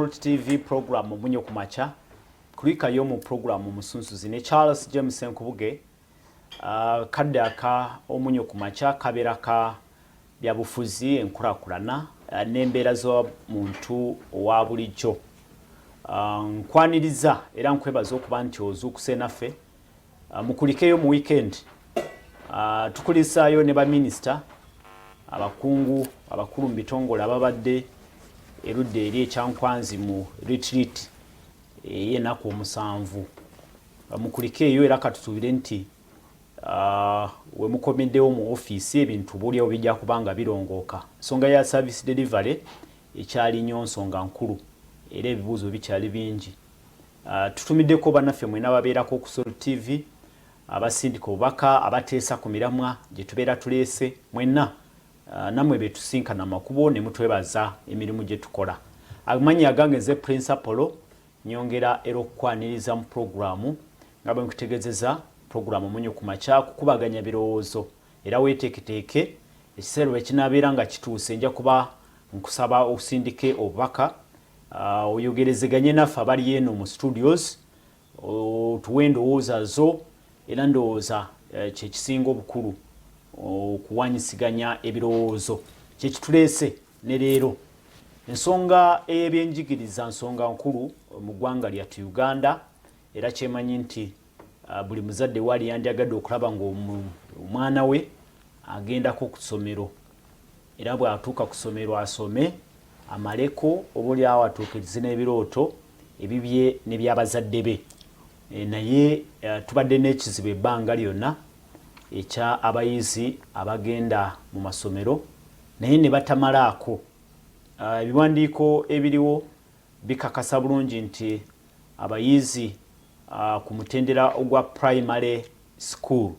Salt TV program Munyo Kumacha kulika yo mu program musunsuzi ne Charles James Nkubuge kadaka omunyo kumacha kaberaka byabufuzi enkurakurana n'embeera zo muntu wa bulijjo nkwaniriza era nkwebaza okuba nti ozukuse naffe mukulikeyo mu weekend tukulisayo ne ba minister abakungu abakulu mbitongole ababadde erudde eri ekyankwanzi mu retreat yenaku omusanvu mukulikeyo era katutubire nti we mukomeddewo mu office ebintu bulya obijja kubanga birongoka nsonga ya service delivery ekyali nnyo nsonga nkulu era ebibuuzo bikyali bingi tutumiddeko bannaffe mwena ababeerako ku Salt TV abasindika obubaka abateesa ku miramwa gye tubeera tuleese mwenna namwe betusinkana makubo ne mutwebaza emirimu gye tukola amanyi agange nze principal nyongera era okukwaniriza mu programu nga bwe nkutegezeza programu Munyo Kumacha kukubaganya birowoozo era weteeketeeke ekiseera bwe kinaabeera nga kituuse nja kuba nkusaba osindike obubaka oyogerezeganye naffe abali eno mu studios tuwe endowooza zo era ndowooza kyekisinga obukulu okuwanyisiganya ebirowoozo kyekituleese ne leero ensonga ey'ebyenjigiriza nsonga nkulu mu ggwanga lyattu Uganda era kyemanyi nti buli muzadde wali yandiagadde okulaba ng'omwana we agendako ku ssomero era bw'atuuka ku ssomero asome amaleko obuli awo atuukirize n'ebirooto ebibye n'ebyabazadde be naye tubadde n'ekizibu ebbanga lyonna ekya abayizi abagenda mu masomero naye ne batamalaako ebiwandiiko ebiriwo bikakasa bulungi nti abayizi ku mutendera ogwa primary school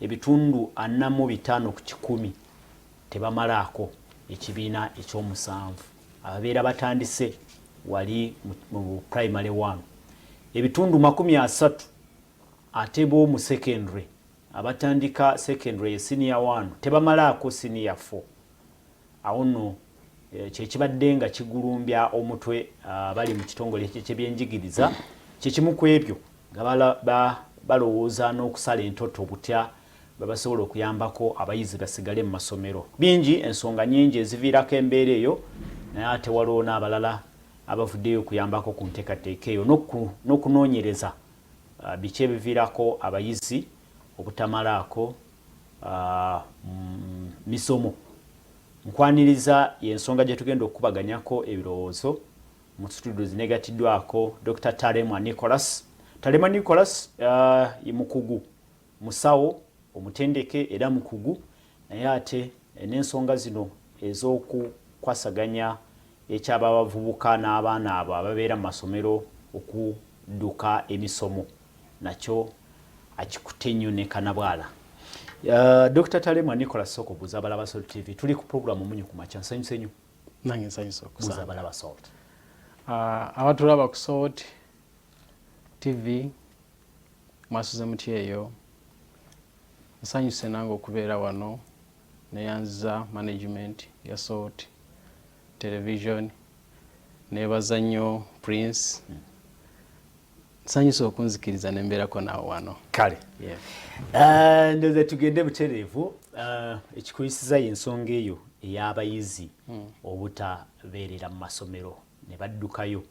ebitundu 45 ku 100 tebamalaako ekibiina ekyomusanvu ababeera batandise wali mu primary 1 ebitundu 30 ate bo mu secondary abatandika secondary senior 1 tebamalaako senior 4 awo nno kyekibadde nga kigulumbya omutwe bali mu kitongole ky'ebyenjigiriza kyekimu ku ebyo nga balowooza n'okusala entoto butya babasobola okuyambako abayizi basigale mu masomero bingi ensonga nyingi eziviirako embeera eyo naye ate waliwo n'abalala abavuddeyo okuyambako ku nteekateeka eyo n'okunoonyereza biki ebiviirako abayizi obutamalaako misomo nkwaniriza y'ensonga gye tugenda okukubaganyako ebirowoozo mu studio zinegatiddwako Dr. Talemwa Nicholas. Talemwa Nicholas mukugu musawo omutendeke era mukugu naye ate n'ensonga zino ez'okukwasaganya ekyaba abavubuka n'abaana abo ababeera mu masomero okudduka emisomo nakyo akikutte nnyo ne kanabwala. Dr. Talemwa Nicholas okubuuza abalaba Salt TV tuli ku programu Munyo Kumacha nsanyuse nnyo nange nsanyuse okubuuza abalaba Salt abatulaba ku Salt TV mwasuze muti eyo nsanyuse nange okubeera wano neyanziza management ya Salt television nebaza nnyo Prince nsanyuse okunzikiriza nembeerako naawe wano kale ndoze tugende butereevu ekikuyisiza y'ensonga eyo ey'abayizi obutabeerera mu masomero ne baddukayo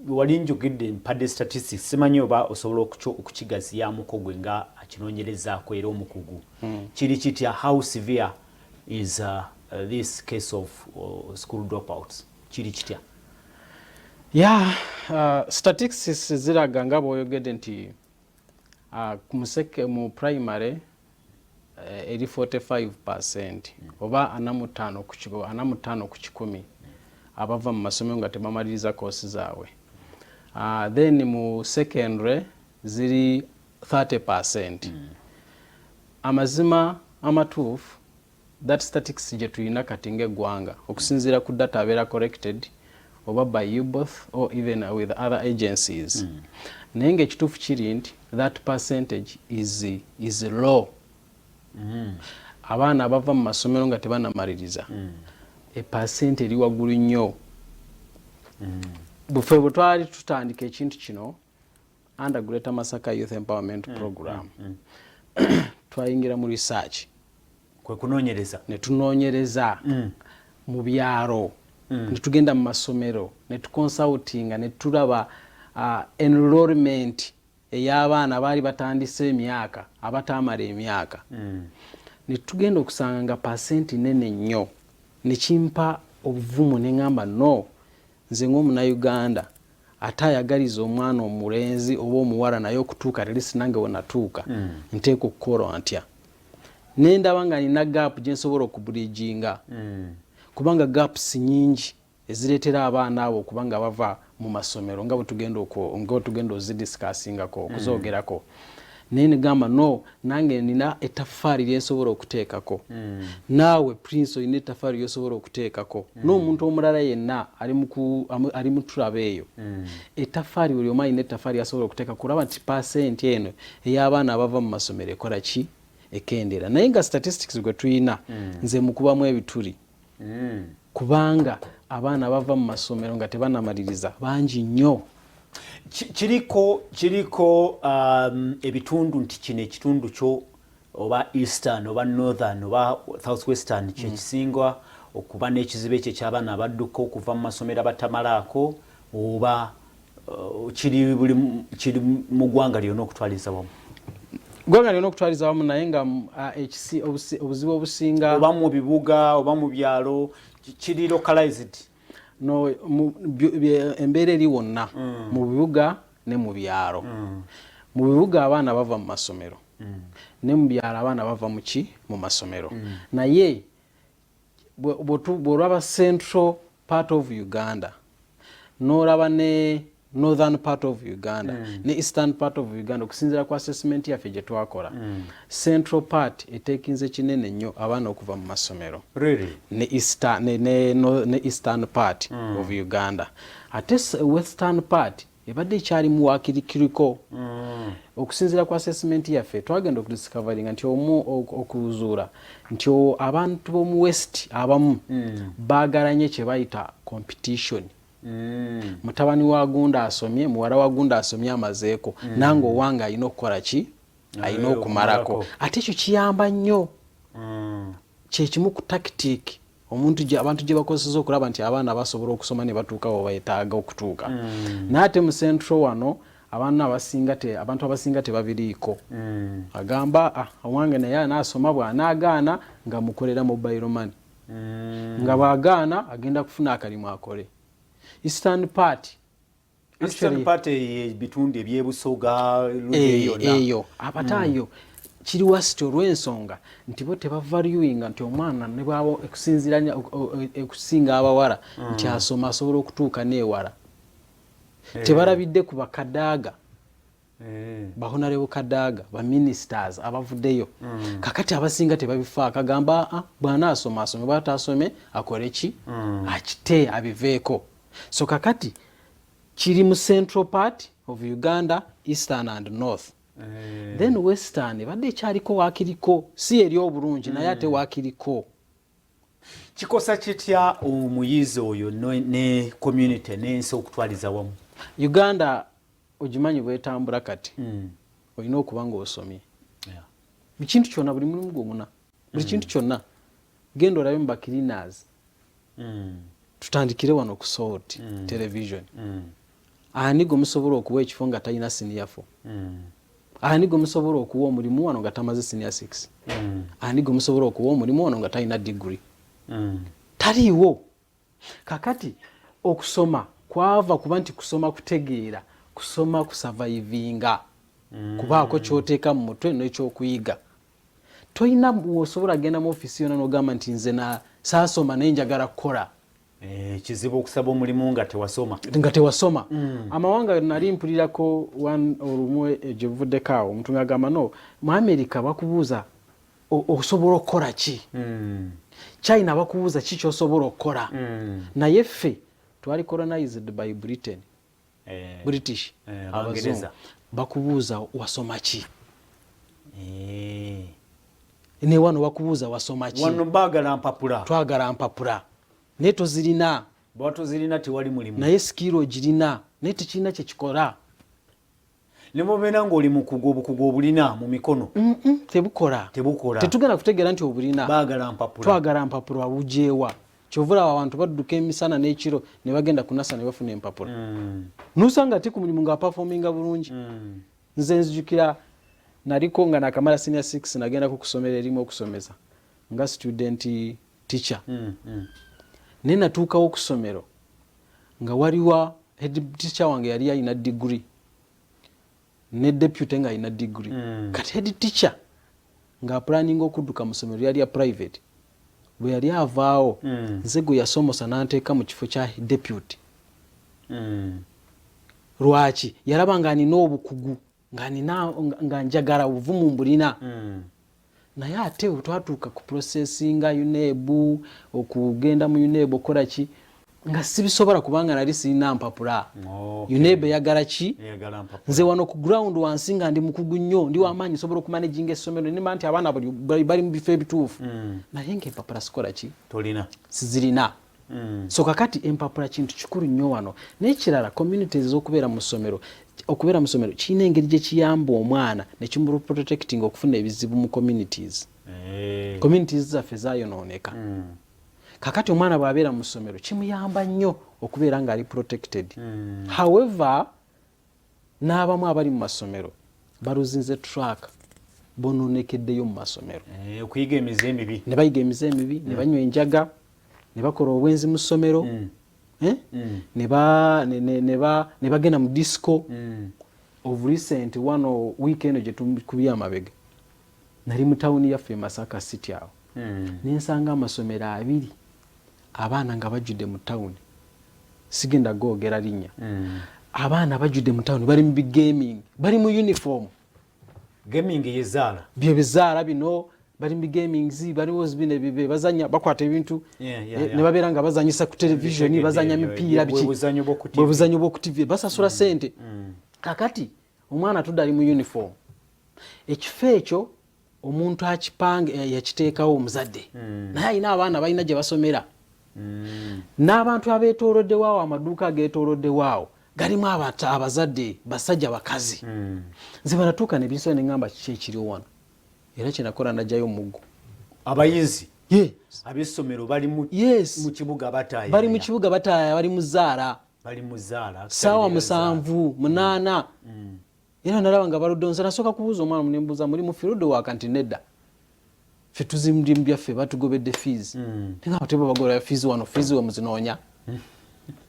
wali njogedde mpadde statistics simanyi oba osobola okukigaziyamuko gwe nga akinoonyerezaako era omukugu kiri kitya how severe is this case of school dropouts kiri kitya statistics ziraga nga bw'oyogedde nti mu primary eri 45% oba 45 ku 100 abava mu masomero nga tebamaliriza koosi zaabwe then mu secondary ziri 30%. Amazima amatuufu that statistics gye tulina kati ng'eggwanga okusinziira ku data abeera collected oba by UBOTH or even with other agencies naye ng'ekituufu kiri nti that percentage is low. Abaana abava mu masomero nga tebanamaliriza percent eri waggulu nnyo bwe twali tutandika ekintu kino under Greater Masaka Youth Empowerment Program twayingira mu research kwe kunoonyereza ne tunoonyereza mu byalo ne tugenda mu masomero ne tuconsultinga ne tulaba enrollment ey'abaana baali batandise emyaka abatamala emyaka ne tugenda okusanga nga pasenti nene nnyo ne kimpa obuvumu ne ngamba no nze ng'omunnayuganda ate ayagaliza omwana omulenzi oba omuwala naye okutuuka telisi nange wenatuuka nteeka okukola ntya nendaba nga nina gaapu gye nsobola okubulijinga kubanga gaps nyingi ezireetera abaana abo okuba nga bava mu masomero nga bwe tugenda ozidiscussingako okuzoogerako naye negamba no nange nina ettaffaali lyensobola okuteekako naawe prince olina ettaffaali lyosobola okuteekako n'omuntu omulala yenna ali mu tulaba eyo ettaffaali buli omu alina ettaffaali yasobola okuteekako kulaba nti pasenti eno ey'abaana abava mu masomero ekola ki ekendera naye nga statistics gwe tulina nze mukubamu ebituli kubanga abaana bava mu masomero nga tebanamaliriza bangi nnyo kiriko ebitundu nti kino ekitundu kyo oba eastern oba northern oba southwestern kyekisinga okuba n'ekizibu ekyo eky'abaana abadduka okuva mu masomero abatamalaako oba kiri mu ggwanga lyonna okutwaliza wamu ggwanga lyonna okutwaliza wamu naye nga obuzibu obusinga oba mu bibuga oba mu byalo kiri localized no embeera eri wonna mu bibuga ne mu byalo mu bibuga abaana bava mu masomero ne mu byalo abaana bava mu masomero naye bw'olaba central part of Uganda n'olaba ne northern part of Uganda ne eastern part of Uganda okusinziira ku assessment yaffe gye twakola central part eteekinze kinene nnyo abaana okuva mu masomero ne eastern part of Uganda ate western part ebadde ekyalimu waakirikiriko okusinziira ku assessment yaffe twagenda okudiscoveringa nti okuzuula nti abantu b'omu west abamu baagala nnyo kye bayita competition mutabani wa Gunda asomye muwala wa Gunda asomye amazeeko nange owange alina okukola ki alina okumalako ate ekyo kiyamba nnyo kyekimu ku tactic abantu gye bakozesa okulaba nti abaana basobola okusoma ne batuuka we bayetaaga okutuuka naye ate mu central wano abantu abasinga tebabiriiko agamba owange naye anaasoma bw'anaagaana nga mukolera mobile money nga bw'agaana agenda kufuna akalimu akole Eastern part ebitundu ebyebusoga eyo abatayo kiri wasiti olw'ensonga nti bo tebavaluinga nti omwana ne bwaba okusinga abawala nti asoma asobola okutuuka n'ewala tebalabidde ku bakadaaga bahonarebo kadaaga baministers abavuddeyo kakati abasinga tebabifaako agamba bw'anaasoma asome bw'ataasome akole ki akite abiveeko so kakati kiri mu central part of Uganda eastern and north then western badde ekyaliko waakiriko si eri obulungi naye ate waakiriko kikosa kitya omuyizi oyo ne community n'ensi okutwaliza wamu Uganda ogimanyi bwetambula kati olina okuba ng'osomye buli kintu kyonna buli mulimu gwonna buli kintu kyonna genda olabe mu bacleaners tutandikire wano ku Salt television ani gwe musobola okuwa ekifo nga talina senior 4 ani gwe musobola okuwa omulimu wano nga tamaze senior 6 ani gwe musobola okuwa omulimu wano nga talina degree taliiwo kakati okusoma kwava kuba nti kusoma kutegeera kusoma kusurvivinga kubaako kyoteeka mu mutwe n'ekyokuyiga toyina osobola genda mu ofisi yonna n'ogamba nti nze saasoma naye njagala kukola kizibu okusaba omulimu nga tewasoma amawanga nali mpulirako olumu gyebuvuddeko awo omuntu ng'agamba no mu America bakubuuza osobola okukola ki China bakubuuza ki ky'osobola okukola naye ffe twali colonized by British abazungu bakubuuza wasoma ki ne wano bakubuuza wasoma ki wano baagala mpapula twagala mpapula naye tozirina bwatu zirina tewali mulimu naye skill ogirina naye tekirina kyekikola nemubeera ng'oli mukugu obukugu obulina mu mikono tebukola tetugenda kutegeera nti obulina twagala mpapula abujeewa kyovula abantu badduka emisana n'ekiro ne bagenda kunasa ne bafuna empapula nusanga ate ku mulimu nga performinga bulungi nze nzijukira naliko nga nakamala senior 6 nagenda kukusomera erimu okusomeza nga student teacher ne natuukawo okusomero nga waliwa head teacher wange yali alina degree ne deputy nga alina degree kati head teacher nga planning okudduka mu somero yali ya private bwe yali avaawo nze gwe yasomosa n'anteeka mu kifo kya deputy lwaki yalaba nga nina obukugu nga njagala buvumu mbulina naye ate twatuuka ku processinga UNEB okugenda mu UNEB okola ki nga sibisobola kubanga nali sirina mpapula UNEB eyagala ki nze wano ku ground wansi nga ndi mukugu nnyo ndi wamaanyi sobola okumanaging essomero nima nti abaana bali mu bifo ebituufu naye ng'empapula sikola ki sizirina so kakati empapula kintu kikulu nnyo wano n'ekirala communities ez'okubeera mu ssomero kirina engeri gye kiyamba omwana ne kimuprotecting okufuna ebizibu mu communities zaffe zaayonooneka kakati omwana bw'abeera mu ssomero kimuyamba nnyo okubeera ng'ali protected however n'abamu abali mu masomero baluzinze track bonoonekeddeyo mu masomero okuyiga emize emibi ne bayiga emize emibi ne banywa enjaga ne bakola obwenzi mu ssomero ne bagenda mu disco of recent one week eno gye tukubye amabega nali mu tawuni yaffe Masaka City awo nensanga amasomero 2 abaana nga bajudde mu tawuni sigenda googera linnya abaana bajudde mu tawuni bali mu big gaming bali mu uniform gaming yezaala bye bizaala bino bali mu gaming baliwo zibine bibe bazanya bakwata ebintu ne babeera nga bazanyisa ku television bazanya mipiira biki bwebuzanyo bw'oku TV basasula sente kakati omwana tudde ali mu uniform ekifo ekyo omuntu akipanga yakiteekawo omuzadde naye alina abaana balina gye basomera n'abantu abeetooloddewawo amaduuka ageetooloddewaawo galimu abazadde basajja bakazi nze banatuuka ne binsaba ne ŋŋamba kiki ekiriwo wano era kyenakola najjayo omuggo abayizi ab'essomero bali mu kibuga bataaya bali mu kibuga bataaya bali mu zaala saawa 7 8 era nalaba nga baludonza nasooka kubuuza omwana munembuuza muli mu firudo waka nti nedda ffe tuzimulimu byaffe batugobedde fees nga bateba bagobera fees wano fees we muzinoonya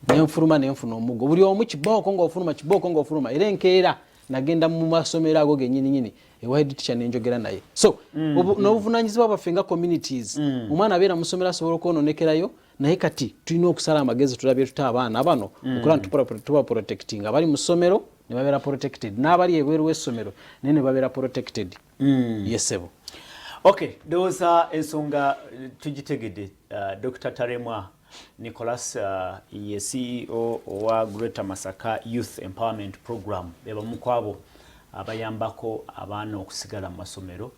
nenfuluma nenfuna omuggo buli omu kibooko ng'ofuluma era enkeera nagenda mu masomero ago gennyini ewa head teacher nenjogera naye so n'obuvunaanyizibwa bwaffe nga communities omwana abeera mu ssomero asobola okwonoonekerayo naye kati tulina okusala amagezi tulabye tuta abaana bano okulaba tuba protecting abali mu ssomero ne babeera protected n'abali ebweru w'essomero naye ne babeera protected yesebo okay ndowooza ensonga tugitegedde Dr. Taremwa Nicholas ye CEO owa Greater Masaka Youth Empowerment Program bebamu kwabo abayambako abaana okusigala mu masomero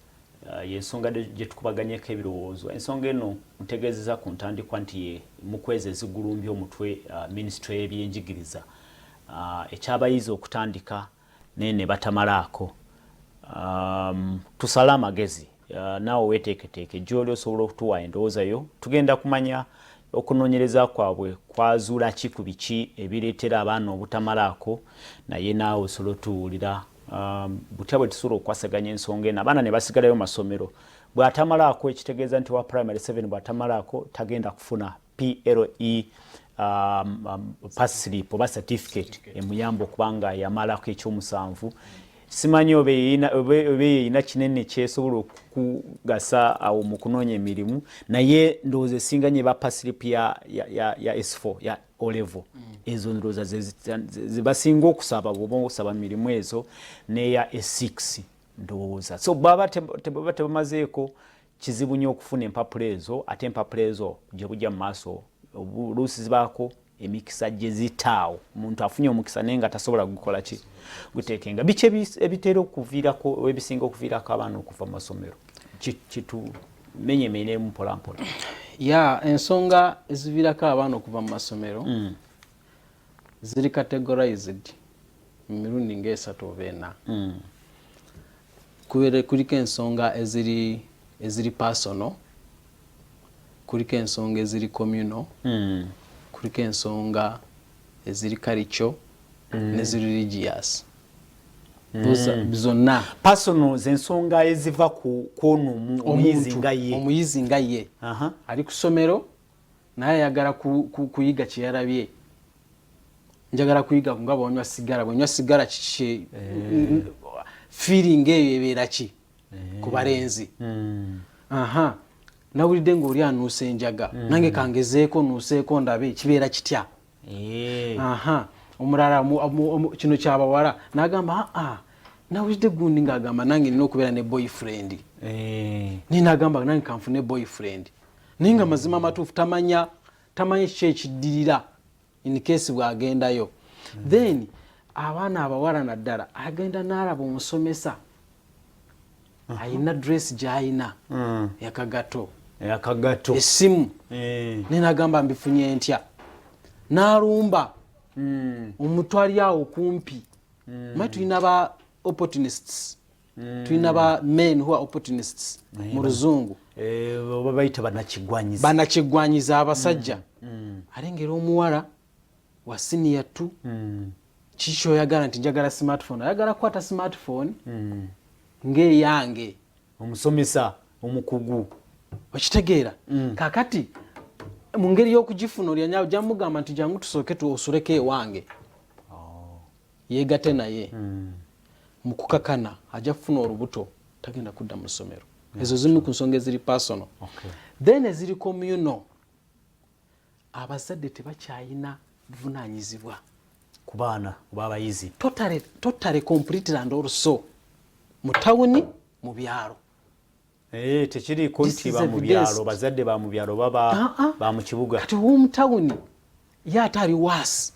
yensonga gye tukubaganyeko ebirowoozo ensonga eno ntegeezeza ku ntandikwa nti ye mukwezi ezigulumbye omutwe Ministry y'ebyenjigiriza ekyabayizi okutandika nene batamalaako tusala amagezi naawe weeteeketeeke gy'oli osobola okutuwa endowoozayo tugenda kumanya okunoonyereza kwabwe kwazuula ki ku biki ebireetera abaana obutamalaako naye naawe osobola otuwulira butya bwe tusobola okwasaganya ensonga eno abaana ne basigalayo masomero bw'atamalaako ekitegeeza nti wa primary 7 bw'atamalaako tagenda kufuna PLE pass slip oba certificate emuyamba okubanga yamalako ekyomusanvu simanyi oba yeyina kinene kyesobola okugasa awo mu kunoonya emirimu naye ndowooza esinga nye ba pass slip ya S4 ya O level ezo ndowooza zebasinga okusaba bw'oba osaba mirimu ezo neya S6 ndowooza so baba tebamazeeko kizibu nnyo okufuna empapula ezo ate empapula ezo gye bujja mu maaso oluusi zibaako emikisa gye zitaawo omuntu afunye omukisa naye nga tasobola gukola ki guteekenga biki ebitera okuviirako ebisinga okuviirako abaana okuva mu masomero kitumenyemenemu mpolampola ya ensonga ezivirako abaana okuva mu masomero ziri categorized mu mirundi ng'esatu oba ena. Kuliko ensonga eziri personal, kuliko ensonga eziri communal, kuliko ensonga eziri cultural, neziri religious. Zonna personal zensonga eziva kwono omuyizi nga ye ali ku ssomero naye ayagala kuyiga kyeyalabye. Njagala kuyiga nga bwonywa sigara feeling eyo ebeera ki ku balenzi. Nawulidde ng'oli anuusa enjaga nange kangezeeko nuuseeko ndabe kibeera kitya. Omulala kino kyabawala n'agamba nawulidde gundi ng'agamba nange nina okubeera ne boyfriend. Naye n'agamba nange kanfune boyfriend. Naye nga mazima amatuufu tamanya kiki ekiddirira in case bw'agendayo. Then abaana abawala naddala agenda n'alaba omusomesa ayina dress gy'ayina yakagato essimu naye n'agamba mbifunye ntya n'alumba omutwali awo kumpi. Mwe tulina ba opportunists, tulina ba men who are opportunists mu Luzungu, oba bayita banakigwanyiza abasajja. Alengera omuwala wa senior 2 kikyo oyagala nti njagala smartphone, ayagala kukwata smartphone ng'eyange omusomesa omukugu, okitegeera. Kakati mu ngeri y'okugifuna oli anyawo jamugamba nti jangu tusooke tuosuleko ewange yeegate naye mu kukakana ajja kufuna olubuto tagenda kudda mu ssomero. Ezo zimu ku nsonga eziri personal. Then eziri communal, abazadde tebakyayina buvunaanyizibwa ku baana oba abayizi totally completely and also mu tawuni mu byalo. Tekiriiko nti ba mu byalo bazadde ba mu byalo baba ba mu kibuga. Kati w'omu tawuni ye ate ali waasi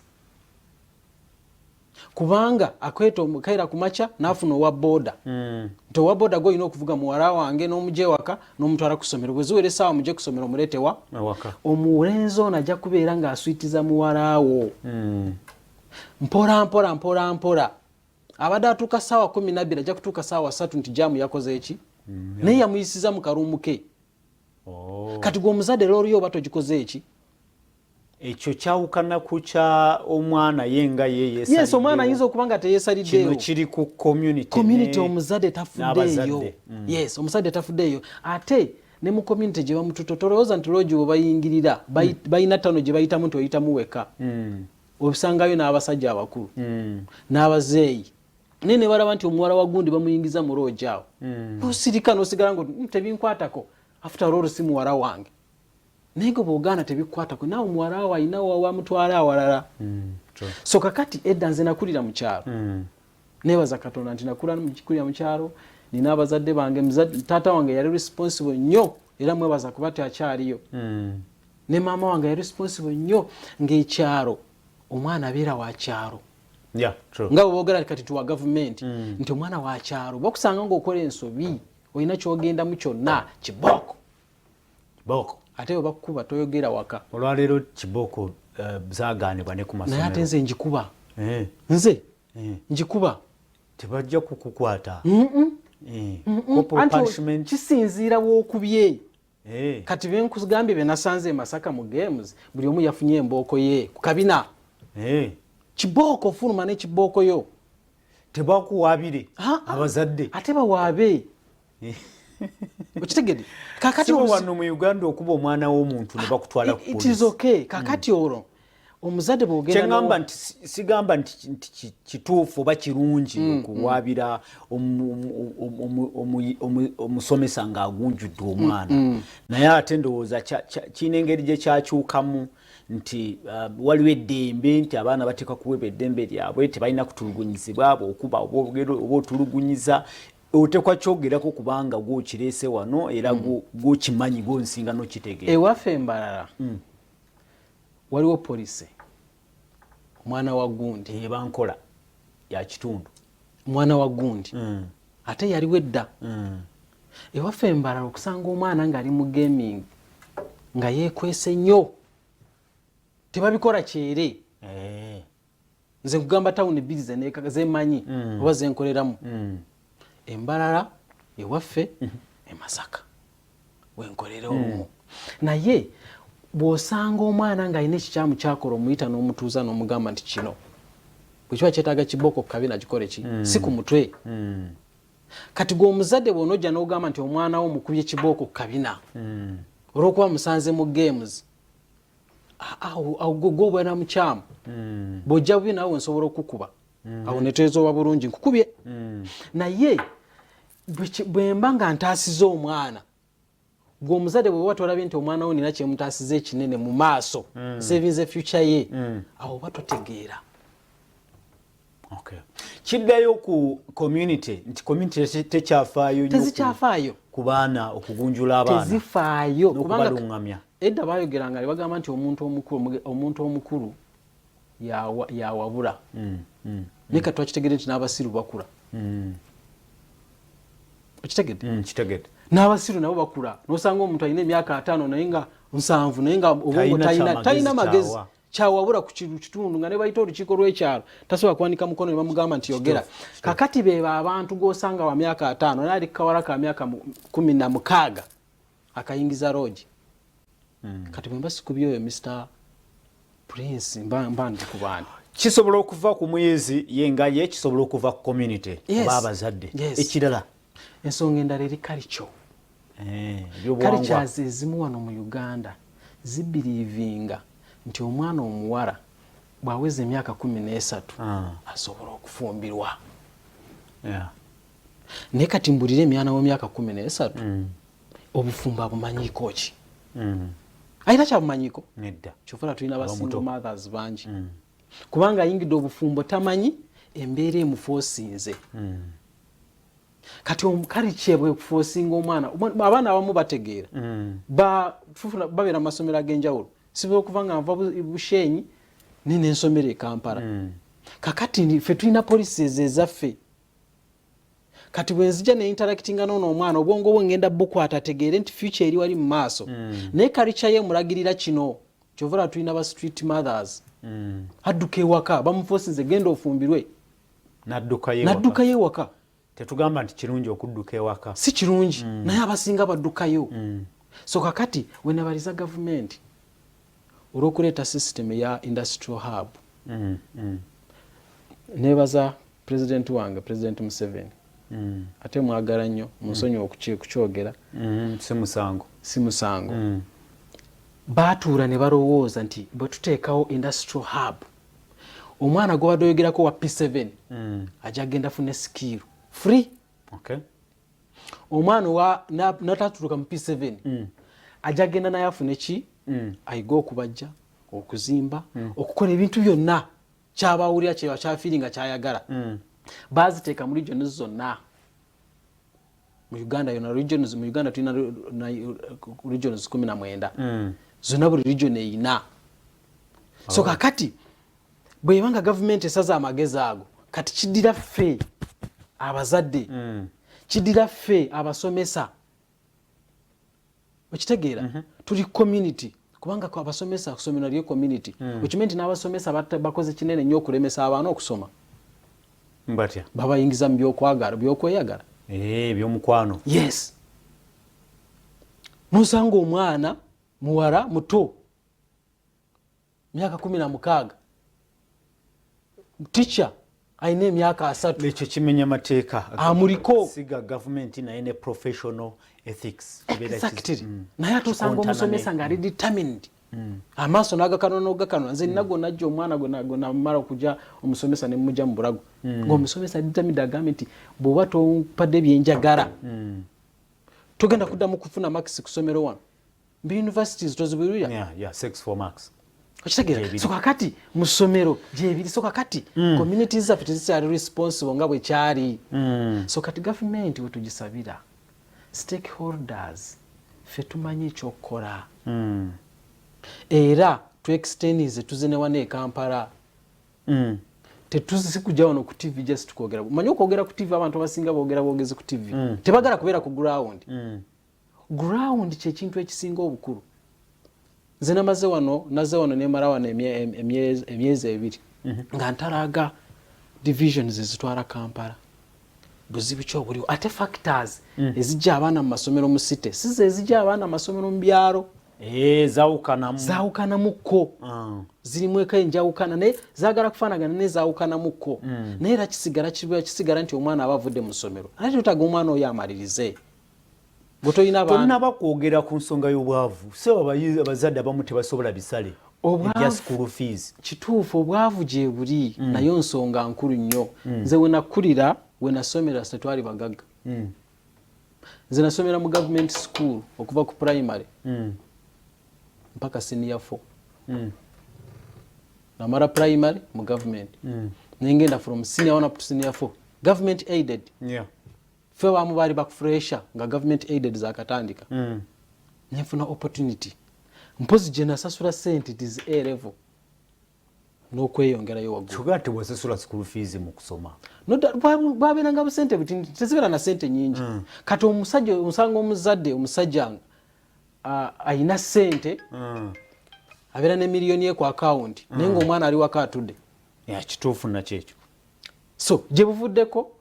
kubanga akweta omukaira ku makya n'afuna owa booda. Nti owa booda gw'olina okuvuga muwala wange n'omugye waka n'omutwala ku ssomero. Bwe ziwera essaawa mugye ku ssomero muleetewa omulenzi ono ajja kubeera ng'aswitiza muwala wo mpola mpola. Abadde atuuka ssaawa 12 ajja kutuuka ssaawa 3 nti jaamu yakoze eki naye yamuyisiza mu karuumu ke. Kati gwe omuzadde looliyo oba togikoze eki. Ekyo kyawukana ku kya omwana ye nga ye yeesaliddewo. Yes, omwana ayinza okuba nga teyeesaliddeyo. Kino kiri ku community omuzadde tafuddeeyo. Yes, omuzadde tafuddeeyo. Ate ne mu community gye bamututo tolowooza nti loogi bwe bayingirira bayina ttano gye bayitamu nti oyitamu weka. Obisangayo n'abasajja abakulu n'abazeeyi. Naye ne balaba nti omuwala wa gundi bamuyingiza mu loogi awo. Osirika n'osigala ngo tebinkwatako after all si muwala wange. Naye nga bw'ogaana tebikkwatako naawe muwala wo ayina wamutwala awalala. So kakati edda nze nakulira mu kyalo. Neebaza Katonda nti nakulira mu kyalo nina abazadde bange. Taata wange yali responsible nnyo era mwebaza kuba akyaliyo. Ne maama wange yali responsible nnyo ng'ekyalo omwana abeera wa kyalo. Nga bwe boogera kati tuwa gavumenti nti omwana wa kyalo bakusanga ng'okola ensobi olina ky'ogendamu kyonna kibooko. Ate bwe bakukuba toyogera waka. Olwaleero kibooko zaagaanibwa ne ku masomero. Naye ate nze njikuba. Nze njikuba. Tebajja kukukwata. Kisinziira w'okubye. Kati bye nkugambye bye nasanze e Masaka mu games buli omu yafunye embooko ye ku kabina. Kibooko fuluma ne kibooko yo. Tebakuwaabire abazadde. Ate bawaabe. Okitegedde? Kakati wano mu Uganda okuba omwana w'omuntu ne bakutwala ku police. It is okay. Kakati olwo omuzadde bw'ogenda kyengamba nti sigamba nti kituufu oba kirungi okuwaabira omusomesa ng'agunjudde omwana. Naye ate ndowooza kiina engeri gye kyakyukamu nti waliwo eddembe nti abaana bateekwa kuweebwa eddembe lyabwe tebalina kutulugunyizibwa bw'okuba oba otulugunyiza otekwa kyogerako kubanga gw'okireese wano era gw'okimanyi gw'onsinga n'okitegeera. Ewaffe Embalala waliwo poliisi mwana wa gundi ebankola ya kitundu mwana wa gundi ate yaliwo edda. Ewaffe Embalala okusanga omwana ng'ali mu gaming nga yeekwese nnyo tebabikola kyere nze nkugamba tawuni bbiri zemanyi oba zenkoleramu embalala ewaffe emasaka wenkolera olumu naye bw'osanga omwana ng'alina ekikyamu kyakola omuyita n'omutuuza n'omugamba nti kino bwe kiba kyetaaga kibooko ku kabina gikole ki si ku mutwe kati gwe omuzadde bw'onojja n'ogamba nti omwana wo mukubye kibooko ku kabina olw'okuba musanze mu games awo gwe obeera mukyamu bw'ojja bubi naawe nsobola okukuba awo ne twezoba bulungi nkukubye naye bwe mba nga ntaasiza omwana gwe omuzadde bwe waba tolabye nti omwana wo nina kyemutaasiza ekinene mu maaso savinze future ye awo oba totegeera kiddayo ku community nti community tekyafaayo tezikyafaayo ku baana okugunjula abaana tezifaayo kubalungamya edda baayogeranga ne bagamba nti omuntu omukulu yawabula naye kati twakitegedde nti n'abasiru bakula kitegedde n'abasiru nabo bakula n'osanga omuntu alina emyaka 5 naye nga 7 naye nga obongo talina magezi kyawabula ku kitundu nga ne bayita olukiiko lw'ekyalo tasobola kuwanika mukono ne bamugamba nti yogera kakati beebo abantu g'osanga wa myaka 5 naye ali kawala ka myaka 16 akayingiza loogi kati bwe mba sikubye oyo Mr. Prince mba ndi ku baana kisobola okuva ku mwezi yengaye kisobola okuva ku community oba abazadde ekirala ensonga endala eri kalicho cultures ezimu wano mu Uganda zibirivinga nti omwana omuwala bw'aweza emyaka 13 asobola okufumbirwa naye kati mbulira emyana w'emyaka 13 obufumbo abumanyiiko ki ayina kyabumanyiko nedda kyofuna tulina basingle mothers bangi kubanga ayingidde obufumbo tamanyi embeera emufosinze kati omukaliche bwe kufosinga omwana abaana abamu bategeera babeera mu masomero ag'enjawulo sibe okuva nga nva Bushenyi nina ensomero e Kampala kakati ffe tulina policies ezaffe kati bwe nzija ne interactinga n'ono omwana obwongo bwe ngenda bukwata ategeere nti future eri wali mu maaso naye kalicha ye mulagirira kino kyovula tulina ba street mothers adduka ewaka bamufosinze genda ofumbirwe nadduka ye waka tetugamba nti kirungi okudduka ewaka si kirungi naye abasinga baddukayo so kakati wenabaliza government olw'okuleeta system ya industrial hub nebaza president wange president Museveni ate mwagala nnyo munsonyi okukyogera si musango baatuula ne balowooza nti bwe tuteekawo industrial hub omwana gwobadde oyogerako wa P7 ajja agenda fune skill free omwana natatuuka mu P7 ajja agenda naye afune ki ayiga okubajja okuzimba okukola ebintu byonna kyabawulira kyafiiringa kyayagala baziteeka mu regions zonna mu Uganda yona regions mu Uganda tulina regions 19 zonna buli region eyina so kakati bwebanga government esaza amagezi ago kati kiddira ffe abazadde kiddira ffe abasomesa okitegeera tuli community kubanga abasomesa kusomera lye community ekimenti n'abasomesa bakoze kinene nnyo okulemesa abaana okusoma mbatya babayingiza mu byokweyagala ebyomukwano yes nosanga omwana muwala muto myaka 16 teacher ayina emyaka 3 ekyo kimenya mateeka amuliko siga government naye ne professional ethics exactly naye atusanga omusomesa ng'ali determined amaaso n'agakanona nze ninago najja omwana gonamala okujja omusomesa ne mujja mu bulago ng'omusomesa determined agambe nti bw'oba tompadde byenjagala tugenda kuddamu kufuna max ku ssomero wano mbi universities tozibulira sex for max okitegeera so kakati mu ssomero gyebiri so kakati communities zaffe tezikyali responsible nga bwe kyali so kati government we tugisabira stakeholders ffe tumanyi ekyokukola era tuextenize tuzene wane e Kampala tetuzikujja wano ku TV just tukwogera manyi okwogera ku TV abantu abasinga boogera boogezi ku TV tebagala kubeera ku ground ground kye kintu ekisinga obukulu nze namaze wano nemara wano emyezi ebiri nga ntalaga divisions ezitwala Kampala buzibu kyobuliwo ate factors ezijja abaana mu masomero mu city size ezijja abaana mu masomero mu byalo zawukanamuko zirimu eka enjawukana naye zaagala kufaanagana ne zawukanamuko naye era kisigala nti omwana aba avudde mu ssomero ate tutaga omwana oyo amalirize tolina bakwogera ku nsonga y'obwavu so abazadde abamu tebasobola bisale ebya school fees kituufu obwavu gye buli nayo nsonga nkulu nnyo nze wenakulira wenasomera setwali bagagga nze nasomera mu government school okuva ku primary mpaka senior 4 namara primary mu government nengenda from senior 1 up to senior 4 government aided fe bamu bali bakufresha nga government aided zakatandika nefuna opportunity mpozi gye nasasula sente it is A level n'okweyongerayo waggulu kyogera tebwasasula school fees mu kusoma bwabeeranga busente buti tezibeera na sente nyingi kati omusajja osanga omusajja ayina sente abeera ne miliyoni ye ku akawunti naye ng'omwana ali waka atudde kituufu nakyekyo so gye buvuddeko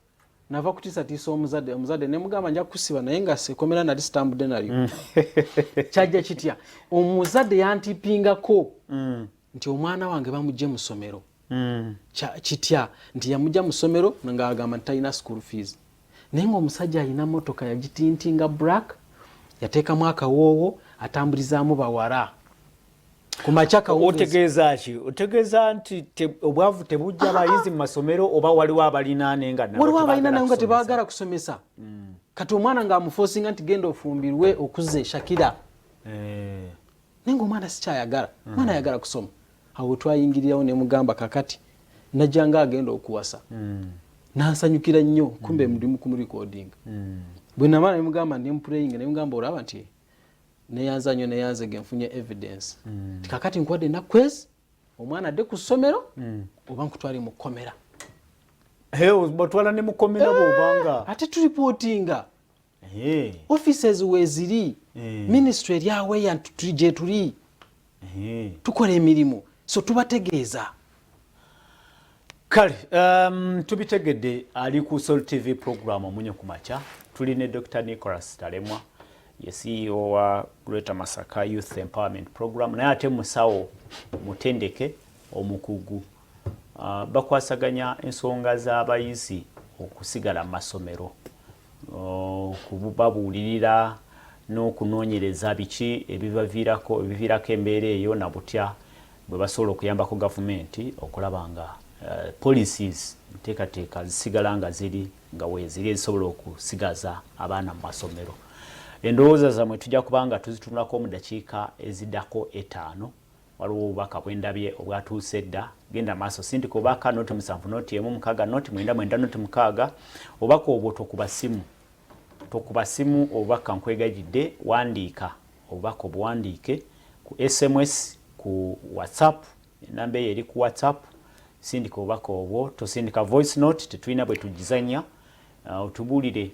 nava kutiisatiisa omuzadde nemugamba nja kusiba naye nga sekomera nali sitambudde nalyo kyajja kitya omuzadde yantipingako nti omwana wange bamugje mu ssomero kitya nti yamugja mu ssomero ng'agamba nti talina school fees naye ng'omusajja alina motoka yagitintinga black yateekamu akawoowo atambulizaamu bawala otegeeza ki otegeeza nti obwavu tebujja abayizi mu masomero oba waliwo abalinaane waliwo abalinaane nga tebaagala kusomesa kati omwana ng'amufosinga nti genda ofumbirwe okuza Shakira naye ng'omwana sikyayagala omwana ayagala kusoma awo twayingirirawo nemugamba kakati najjanga agenda okuwasa nansanyukira nnyo kumbe mulimu kumurecordinga bwe namala nemugamba nempurayinga nemugamba olaba nti neyanza nnyo neyanze genfunye evidence kakati nkuwadde nakwezi omwana adde ku ssomero oba nkutwale mu kkomera batwala ne mu kkomera bwobanga ate turipootinga offices weeziri ministry eri aweya gye tuli tukola emirimu so tubategeeza kale tubitegedde ali ku Sol TV program omunye ku makya tuli ne Dr. Nicholas Talemwa ye CEO wa Greater Masaka Youth Empowerment Program naye ate musawo mutendeke omukugu bakwasaganya ensonga z'abayizi okusigala mu masomero okubabuulirira n'okunoonyereza biki ebiviirako embeera eyo na butya bwe basobola okuyambako gavumenti okulaba nga policies nteekateeka zisigala nga ziri nga weeziri ezisobola okusigaza abaana mu masomero. Endowooza zammwe tujja kubanga tuzitunulako mu dakiika eziddako 5 waliwo obubaka bwendabye obwatuuse dda genda maaso sindika obubaka noti 7 noti 1 noti 9 noti 6 obubaka obwo tokuba simu obubaka nkwegayidde wandiika obubaka obuwandiike ku SMS ku WhatsApp enamba eyo eri ku WhatsApp sindika obubaka obwo tosindika voice note tetulina bwe tugizanya otubuulire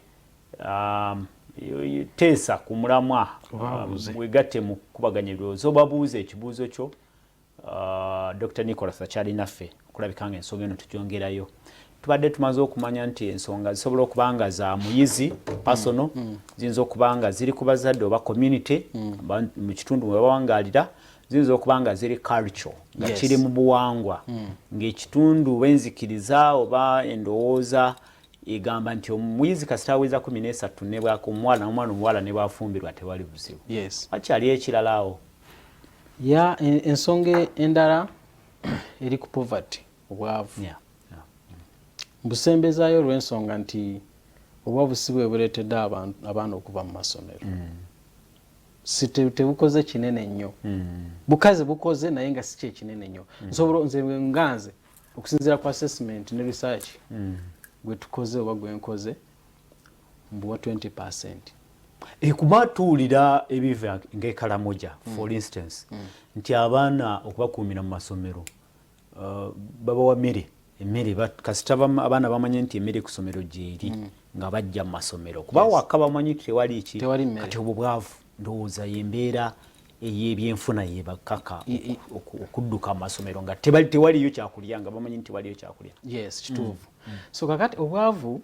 teesa ku mulamwa wegatte mu kubaganya ebirowoozo obabuuza ekibuuzo kyo Dr. Nicholas akyali naffe okulabika nga ensonga eno tugyongerayo tubadde tumaze okumanya nti ensonga zisobola okubanga za muyizi personal ziyinza okubanga ziri ku bazadde oba community mu kitundu mwe bawangalira ziyinza okubanga ziri culture nga kiri mu buwangwa ng'ekitundu bwenzikiriza oba endowooza igamba nti omuyizi kasita aweza 13 ne bwako omwana omuwala ne bwafumbirwa tewali buzibu wakyali ekirala awo ensonga endala eri ku poverty obwavu busembezaayo olw'ensonga nti obwavu si bwe buleetedde abaana okuva mu masomero tebukoze kinene nnyo bukaze bukoze naye nga si kyekinene nnyo nsobola nze nganze okusinziira ku assessment ne research gwe tukoze oba gwe nkoze mbuwa 20%. Kuba tuwulira ebiva ng'ekalamoja for instance nti abaana okubakuumira mu masomero babawa emmere kasita abaana bamanye nti emmere ku ssomero gyeri nga bajja mu masomero kuba waka bamanyi tewali ki kati obwo bwavu ndowooza y'embeera ey'ebyenfuna yebakaka okudduka mu masomero nga tewaliyo kyakulya nga bamanyi nti waliyo kyakulya. Yes, kituufu. So kakati obwavu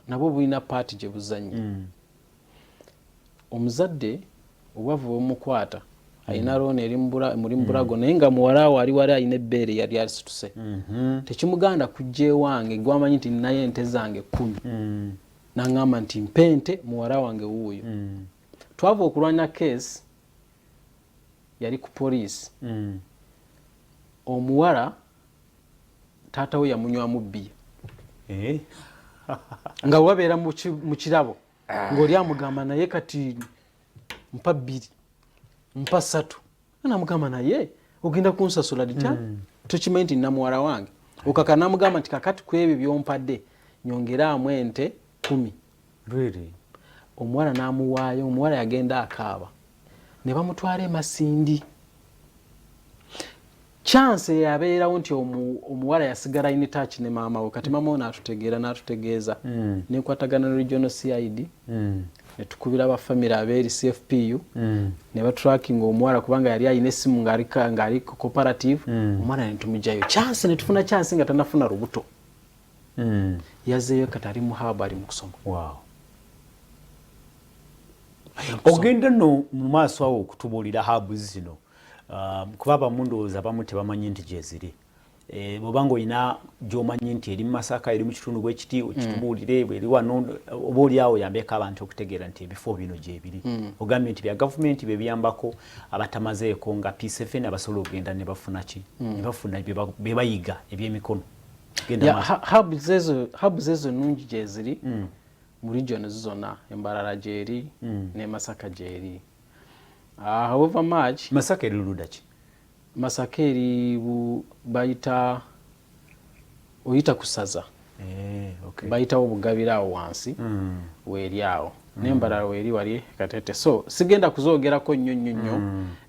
nabwo bulina paati gye buzannya. Omuzadde obwavu bumukwata ayina looni eri muri mbulago naye nga muwala we ali wali ayina ebbeere yali asituse. Tekimuganda kujja ewange gwamanyi nti naye ente zange 10. N'aŋŋamba nti mpente muwala wange wuuyo. Twava okulwanya keesi yali ku poliisi. Omuwala taata we yamunywamu bbiya. Nga wabeera mu kirabo ng'oli amugamba naye kati mpa 2 mpa 3 namugamba naye ogenda kunsasula ditya tokimanyi nti namuwala wange okaka namugamba nti kakati ku ebyo byompadde nyongeraamu ente 10. Really? Omuwala n'amuwaayo, omuwala yagenda akaaba ne bamutwala e Masindi. Chance yabeerawo nti omuwala yasigala in touch ne maama we kati maama we n'atutegeeza n'enkwatagana ne regional CID ne tukubira abafamily abeeri CFPU ne batracking omuwala kubanga yali ayina essimu ng'ali cooperative. Omwana ne tumugyayo chance ne tufuna chance nga tanafuna lubuto. Yazzeeyo kati ali mu haba ali mu kusoma. Wow. Ogenda no mu maaso awo okutubuulira haabu zino kuba abamu ndowooza abamu tebamanyi nti gye ziri. Bw'obanga olina gy'omanyi nti eri mu Masaka eri mu kitundu bw'ekiti okitubuulire bw'eri wano oba oli awo yambeeko abantu okutegeera nti ebifo bino gye biri. Ogambye nti bya gavumenti bye biyambako abatamazeeko nga P7 abasobola okugenda ne bafuna ki? Ne bafuna bye bayiga eby'emikono. Haabu zezo nnungi gye ziri mu region zonna Embarara gyeri ne Masaka gyeri. However much Masaka eri luda ki? Masaka eri bayita oyita kusaza. Okay. Bayitawo obugabira awo wansi weeri awo n'Embarara weeri wali Katete. So sigenda kuzoogerako nnyo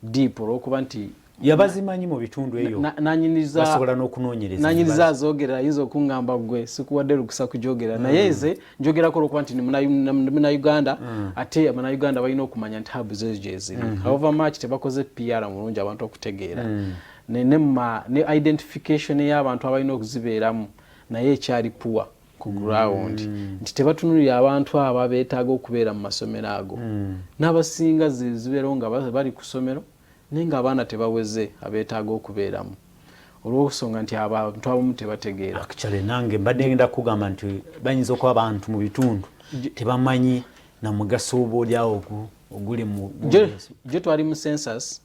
deep olw'okuba nti yabazimanyi mu bitundu eyo basobola n'okunoonyereza. Nanyiniza azoogera ayinza okuŋŋamba gwe sikuwadde lukusa kujoogera naye nze njogerako olw'okuba nti Munnayuganda ate Abannayuganda balina okumanya nti haabu zezo gye ziri. However much tebakoze PR mulungi abantu okutegeera ne identification y'abantu abalina okuzibeeramu naye ekyali puwa ku ground nti tebatunulira abantu abo beetaaga okubeera mu masomero ago. N'abasinga zibeerawo nga bali ku ssomero naye ng'abaana tebaweze abeetaaga okubeeramu olw'okusonga nti abantu abamu tebategeera. Actually nange mbadde ngenda kugamba nti bayinza okuba abantu mu bitundu tebamanyi na mugaso oboolyawo oguli mu gye twali mu census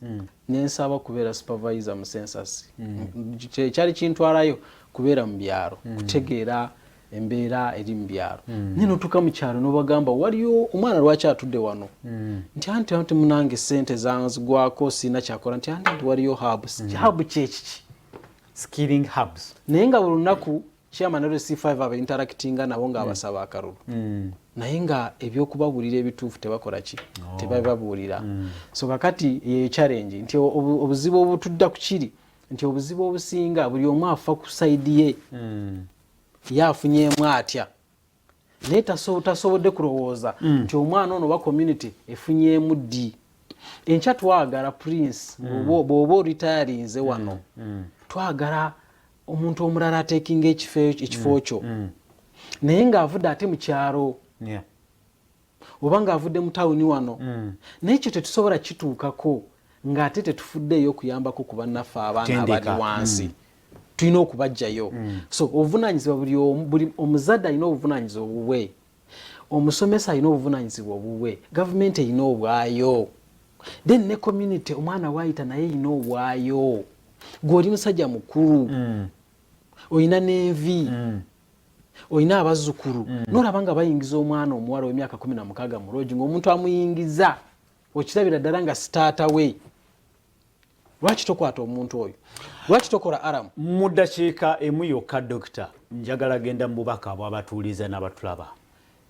nensaba kubeera supervisor mu census. Kyali kintwalayo kubeera mu byalo kutegeera embeera eri mu byalo. Naye n'otuuka mu kyalo n'obagamba waliyo omwana lwaki atudde wano nti anti munange ssente zanzigwako siina kyakola nti waliyo hubs. Hub kyekiki? Skilling hubs. Naye nga buli lunaku chairman LC5 aba interactinga nabo ng'abasaba akalulu. Naye nga ebyokubabuulira ebituufu tebakola ki? Tebababuulira. So kakati yeyo challenge nti obuzibu obutudda ku kiri nti obuzibu obusinga buli omu afa ku side ye. Yafunyeemu atya naye tasobodde kulowooza nti omwana ono oba community efunyeemu ddi. Enkya twagala Prince bw'oba oritayarinze wano twagala omuntu omulala ateekinga ekifo kyo naye ng'avudde ate mu kyalo oba ng'avudde mu tawuni wano naye ekyo tetusobola kituukako ng'ate tetufuddeeyo okuyambako ku bannaffe abaana abali wansi. Tulina okubajjayo. So obuvunaanyizibwa buli omuzadde alina obuvunaanyizibwa obubwe, omusomesa alina obuvunaanyizibwa obubwe, gavumenti erina obwayo, then ne community omwana waayita naye erina obwayo. Gw'oli musajja mukulu olina n'envi olina abazzukulu n'olaba nga bayingiza omwana omuwala w'emyaka 16 mu loogi ng'omuntu amuyingiza okirabira ddala nga sitaata we. Lwaki tokwata omuntu oyo? Lwaki tokola aramu? Mu ddakiika emu yokka Dokita njagala genda mu bubaka bw'abatuuliza n'abatulaba.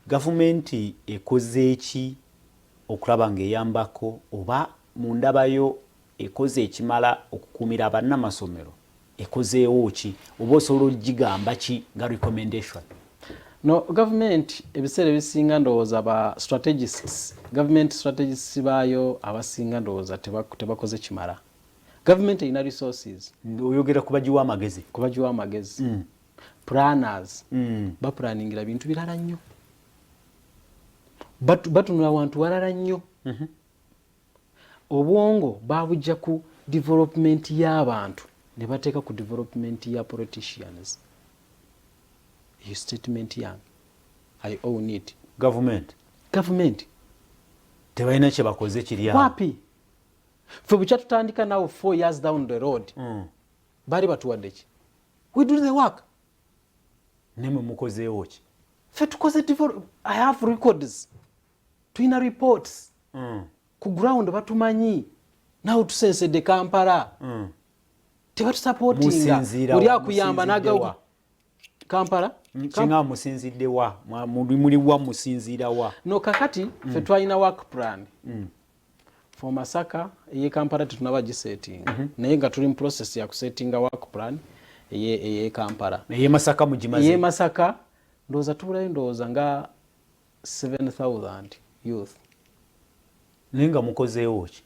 Gavumenti ekoze ki okulaba ng'eyambako oba mu ndabayo ekoze ekimala okukuumira bannamasomero? Ekozeewo ki oba osobola okigamba ki nga recommendation? no government ebiseera ebisinga ndowooza ba strategists government strategists bayo abasinga ndowooza tebakoze kimala. Government erina resources. Oyogera kubagiwa amagezi. Planners baplaningira bintu birala nnyo, batunula wantu walala nnyo. Obwongo babujja ku development y'abantu ne bateeka ku development ya politicians. Your statement young. I own it. Government tebalina kye bakoze kiri awo. Wapi? Ffe bwe kyatutandika now 4 years down the road bali batuwadde ki? We do the work. Nemwe mukozeewo ki? Ffe tukoze I have records. Tuyina reports. Ku ground batumanyi. Nawe tusensedde Kampala. Tebatusupportinga. Oli akuyamba n'agawa Kampala. Kinga musinzidde wa? Muli wa musinzira wa? No kakati ffe twalina work plan. For Masaka eye Kampala tetunaba gisetting. Naye nga tuli mu process ya kusettinga work plan eye Kampala. Eye Masaka mugimaze. Eye Masaka ndowooza tubulayo ndowooza nga 7,000 youth. Nenga mukozeewo ki?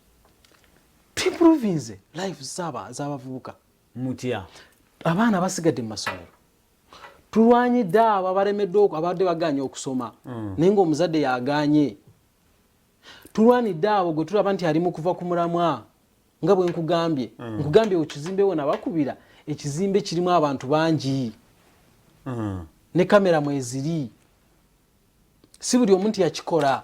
Improvinze life z'abavubuka. Mutya Abaana basigadde mu masomero. Tulwanyidde abo abalemeddwe abadde baganye okusoma naye ng'omuzadde yaganye. Tulwanidde abo gwe tulaba nti ali mu kuva ku mulamwa nga bwe nkugambye ekizimbe wona bakubira ekizimbe kirimu abantu bangi ne kamera mweziri. Si buli omuntu yakikola.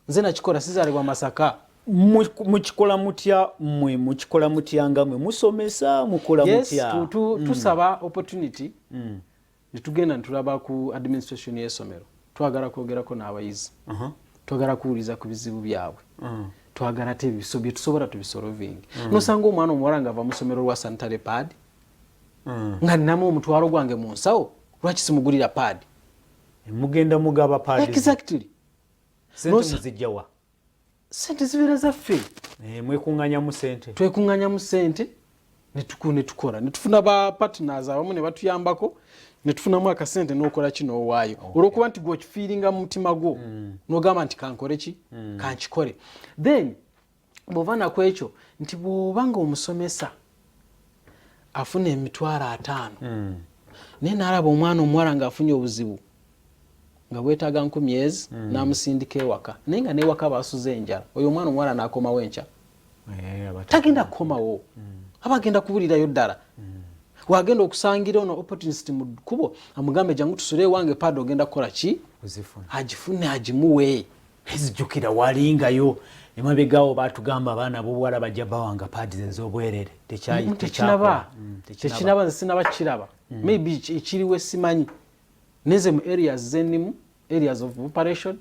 Nze nakikola sizaalibwa Masaka. Mukikola mutya nga mwe musomesa mukola mutya? Yes, tusaba opportunity. Nitugenda ntulaba ku administration y'essomero. Twagala kwogerako n'abayizi. Twagala kuwuliza ku bizibu byabwe. Twagala te bye tusobola tubisolving. Nosanga omwana omuwala ng'ava mu ssomero lwa sanitary pad. Nga ninamu omutwalo gwange mu nsawo lwaki simugulira pad? Mugenda mugaba pad. Exactly. Sente muzijja wa? Sente zibeera zaffe. Mwekunganya mu sente. Twekunganya mu sente ne tukola. Ne tufuna ba partners abamu ne batuyambako. Ne tufunamu akasente n'okola kino waayo. Olwokuba nti gwe kifiiringa mu mutima gwo n'ogamba nti kankole ki? Kankikole. Then bw'ova nakwekyo nti bw'obanga omusomesa afuna emitwalo 5 naye n'alaba omwana omuwala ng'afunye obuzibu nga bwetaaga 10,000 n'amusindika ewaka naye nga n'ewaka baasuze enjala oyo omwana omuwala n'akomawo enkya tagenda kukomawo aba agenda kubulirayo ddala. Wagenda okusangira ono opportunist mu kkubo amugambe jangu tusule ewange pad ogenda kukola ki? Agifune agimuwe. Ezijjukira walingayo emabegaawo baatugamba abaana b'obuwala bajja bawanga pad ez'obwerere. Tekinaba nze sinaba kiraba. Maybe ekiriwo simanyi. Neze mu areas z'ennimu areas of operation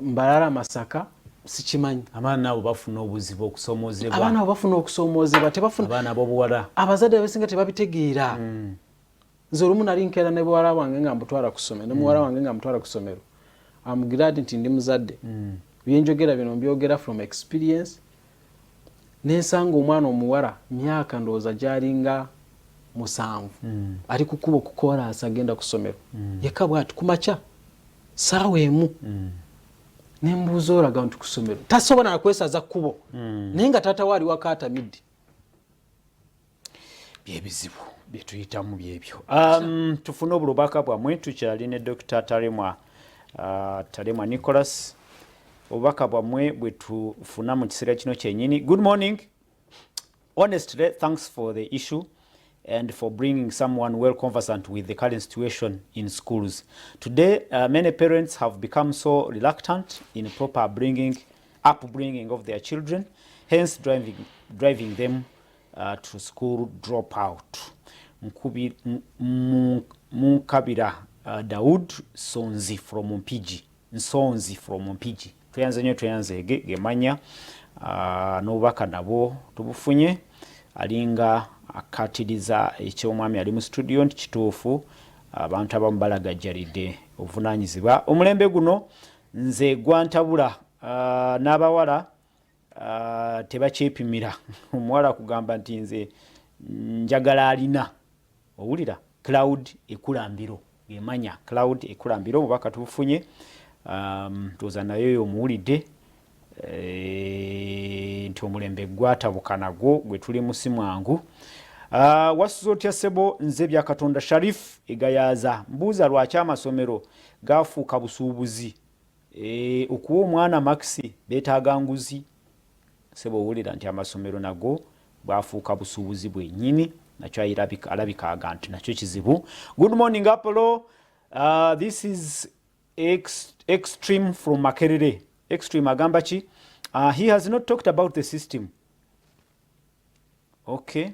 Mbarara Masaka sikimanyi. Abaana abo bafuna obuzibu okusomoozebwa. Abaana abo bafuna okusomoozebwa tebafuna. Abaana b'obuwala Abazadde abasinga tebabitegeera. Nze olumu nali nkeera ne buwala wange nga mutwala ku ssomero ne muwala wange nga mutwala ku ssomero. I'm glad nti ndi muzadde. Byenjogera bino mbyogera from experience. Nensanga omwana omuwala myaka ndowooza gyalinga 7 ali ku kkubo ku koolaasi agenda ku ssomero. Yekka bw'ati ku makya ssaawa emu. Nembuuza olaga nti ku ssomero tasobola na kwesaza kkubo naye nga taata waali wakaatamidde. Byebizibu bye tuyitamu byebyo. Tufune obulubaka bwammwe tukyali ne Dr. Talemwa Nicholas. Obubaka bwammwe bwe tufuna mu kiseera kino kyennyini. Good morning. Honestly, thanks for the issue and for bringing someone well conversant with the current situation in schools. Today, many parents have become so reluctant in proper upbringing of their children, hence driving them to school dropout. Munkabira Daud Nsonzi from Mpigi. Tuyanze gemanya n'obubaka nabo tubufunye alinga akatiriza ekyomwami ali mu studio nti kituufu abantu abamu balagajjalidde obuvunaanyizibwa. Omulembe guno nze gwantabula n'abawala tebakyepimira. Omuwala kugamba nti nze njagala alina owulira cloud ekulambiro gemanya cloud ekulambira obubaka tubufunye tuza nayo yomuwulidde nti omulembe gwatabuka nagwo gwe tuli musimwangu wasuza otya ssebo nze bya Katonda Sharif egayaza mbuuza lwaki amasomero gafuuka busuubuzi okuwa omwana maxi beetaaga nguzi ssebo owulira nti amasomero nago bwafuuka busuubuzi bwennyini nakyo alabika nti nakyo kizibu. Good morning Apollo. This is Extreme from Makerere. Extreme agamba ki? He has not talked about the system. Okay.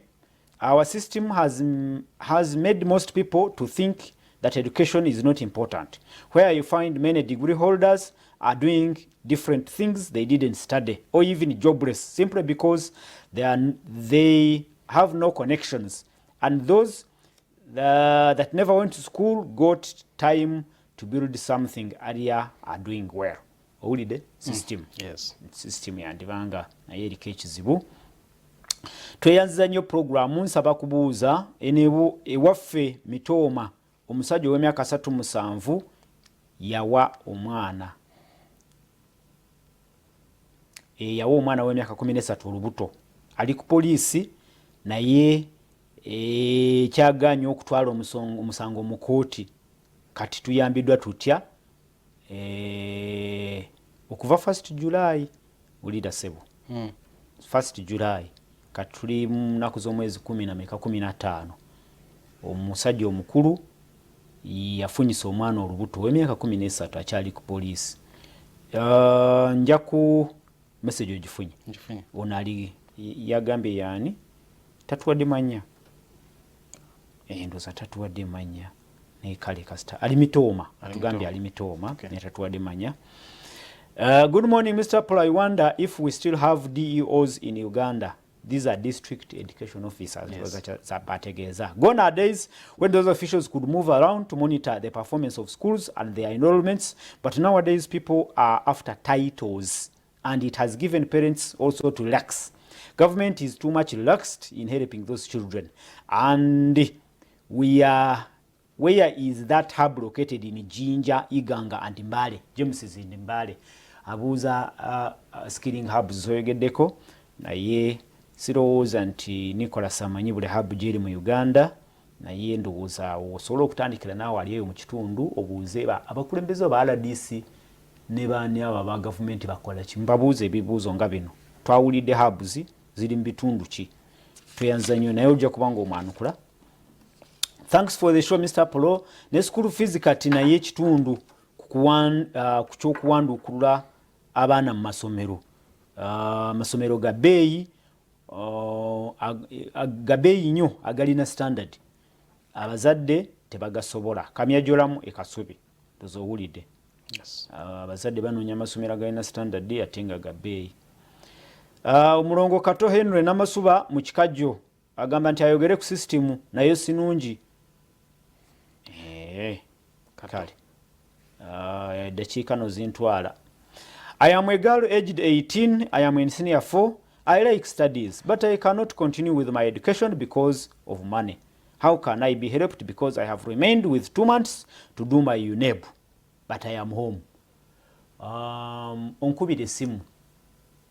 Our system has made most people to think that education is not important, where you find many degree holders are doing different things they didn't study, or even jobless, simply because they have no connections. And those that never went to school got time to build something earlier are doing well. Owulidde system. Yes. System yandibanga naye eriko ekizibu. Tweyanziza nnyo programu nsaba kubuuza enebu ewaffe Mitooma omusajja ow'emyaka 37 yawa omwana. Yawa omwana w'emyaka 13 olubuto. Ali ku poliisi naye kyaganya okutwala omusango mu kooti. Kati tuyambiddwa tutya okuva 1st July ulida ssebo. 1st July kati tuli mu nnaku z'omwezi 15 omusajja omukulu yafunyisa omwana olubuto w'emyaka 13 akyali ku poliisi. Nja ku message ogifunye ono ali yagambye yaani tatuwadde manya ndoza tatuwadde manya naye kale kasita ali Mitooma atugambye ali Mitooma naye tatuwadde manya. Good morning Mr. Paul. I wonder if we still have DEOs in Uganda. These are district education officers. Yes. Gone are days when those officials could move around to monitor the performance of schools and their enrollments, but nowadays people are after titles, and it has given parents also to relax. Government is too much relaxed in helping those children. And where is that hub located in Jinja, Iganga and Mbale? James is in Mbale. Abuza skilling hubs zoyogeddeko naye sirowooza nti Nicholas amanyi buli hub gyeri mu Uganda naye ndowooza osobola okutandikira naawe ali eyo mu kitundu obuuze abakulembeze ba RDC ne baani abo aba gavumenti bakola ki mbabuuze ebibuuzo nga bino. Twawulidde hubs ziri mu bitundu ki? Tweyanza nnyo naye ojja kubanga omwanukula. Thanks for the show Mr. Polo. Ne school fees kati naye ekitundu ku kyokuwandukulula abaana mu masomero. Masomero ga bbeeyi nnyo agalina standard. Abazadde tebagasobola. Kamyajolamu ekasubi tozowulidde. Yes. Abazadde banoonya amasomero agalina standard ate nga ga bbeeyi. Omulongo Kato Henry Namasuba mu Kikajjo agamba nti ayogere ku system nayo sinungi. Kakale. Dakiika no zintwala. I am a girl aged 18. I am in senior 4. I like studies, but I cannot continue with my education because of money. How can I be helped? Because I have remained with 2 months to do my UNEB, but I am home. Onkubire simu.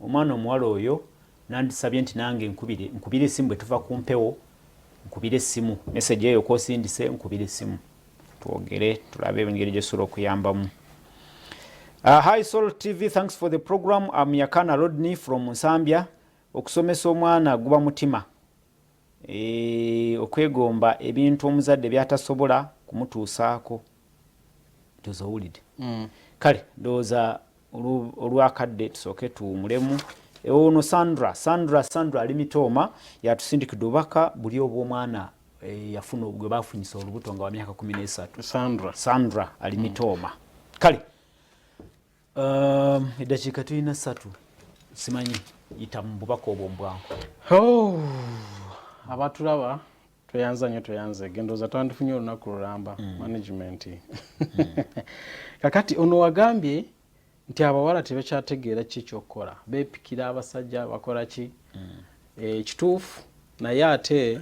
Omwana omuwala oyo nandisabye nti nange nkubire esimu bwe tuva ku mpewo nkubire esimu message eyo kosindise nkubire esimu tuogere tulabe engeri gyesobola okuyambamu. Hi Soul TV, thanks for the program. I'm Yakana Rodney from Nsambya. Okusomesa omwana guba mutima. Okwegomba ebintu omuzadde byatasobola kumutuusaako. Tozowulidde. Kale ndowooza olwakadde tusooke tuwumulemu. Ono Sandra ali Mitooma yatusindikidde obubaka buli obw'omwana yafuna gwe bafunyisa olubuto nga wa myaka 13. Sandra ali Mitooma. Kale eddakiika tulina 3 simanyi yita mu bubaka obwo mbwangu. Abatulaba tweyanza nnyo tweyanze gendoza twandifunye olunaku lulamba management. Kakati ono wagambye nti abawala tebakyategeera ki kyokkola beepikira abasajja bakola ki kituufu naye ate